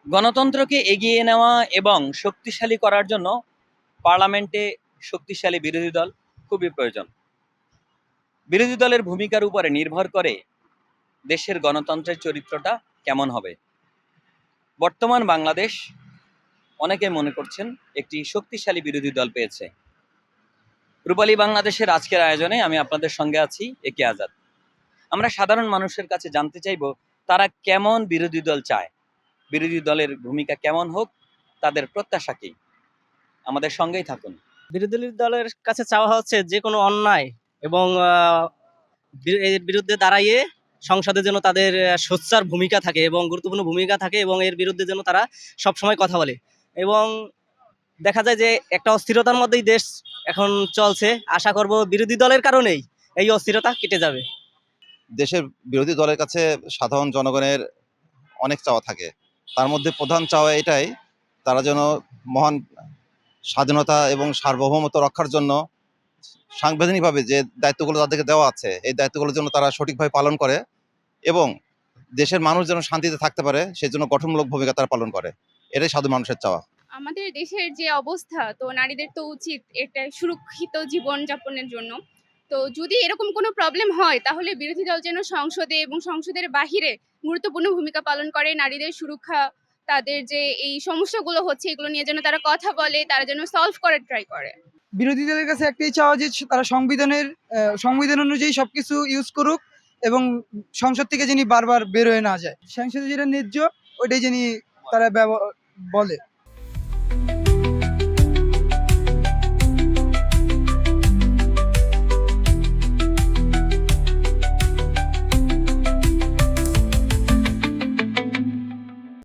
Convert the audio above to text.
গণতন্ত্রকে এগিয়ে নেওয়া এবং শক্তিশালী করার জন্য পার্লামেন্টে শক্তিশালী বিরোধী দল খুবই প্রয়োজন। বিরোধী দলের ভূমিকার উপরে নির্ভর করে দেশের গণতন্ত্রের চরিত্রটা কেমন হবে। বর্তমান বাংলাদেশ অনেকে মনে করছেন একটি শক্তিশালী বিরোধী দল পেয়েছে। রূপালী বাংলাদেশের আজকের আয়োজনে আমি আপনাদের সঙ্গে আছি একে আজাদ। আমরা সাধারণ মানুষের কাছে জানতে চাইব তারা কেমন বিরোধী দল চায়, বিরোধী দলের ভূমিকা কেমন হোক, তাদের প্রত্যাশা কি। আমাদের সঙ্গেই থাকুন। বিরোধী দলের কাছে চাওয়া হচ্ছে যে কোনো অন্যায় এবং এর বিরুদ্ধে দাঁড়াইয়ে সংসদে যেন তাদের সোচ্চার ভূমিকা থাকে এবং গুরুত্বপূর্ণ ভূমিকা থাকে এবং এর বিরুদ্ধে যেন তারা সবসময় কথা বলে। এবং দেখা যায় যে একটা অস্থিরতার মধ্যেই দেশ এখন চলছে। আশা করব বিরোধী দলের কারণেই এই অস্থিরতা কেটে যাবে। দেশের বিরোধী দলের কাছে সাধারণ জনগণের অনেক চাওয়া থাকে। তার মধ্যে প্রধান চাওয়া এটাই, তারা যেন মহান স্বাধীনতা এবং সার্বভৌমত্ব রক্ষার জন্য সাংবিধানিকভাবে যে দায়িত্বগুলো তাদেরকে দেওয়া আছে, এই দায়িত্বগুলোর জন্য তারা সঠিকভাবে পালন করে এবং দেশের মানুষ যেন শান্তিতে থাকতে পারে সেজন্য গঠনমূলক ভূমিকা তারা পালন করে। এটাই সাধারণ মানুষের চাওয়া। আমাদের দেশের যে অবস্থা, তো নারীদের তো উচিত এটা সুরক্ষিত জীবন যাপনের জন্য। তো যদি এরকম কোনো প্রবলেম হয় তাহলে বিরোধী দল যেন সংসদে এবং সংসদের বাহিরে গুরুত্বপূর্ণ ভূমিকা পালন করে। নারীদের সুরক্ষা, তাদের যে এই সমস্যাগুলো হচ্ছে এগুলো নিয়ে যেন তারা কথা বলে, তারা যেন সলভ করার ট্রাই করে। বিরোধী দলের কাছে একটাই চাওয়া যে তারা সংবিধান অনুযায়ী সবকিছু ইউজ করুক এবং সংসদ থেকে যিনি বারবার বের হয়ে না যায়, সংসদে যেটা ন্যায্য ওইটাই যিনি তারা বলে।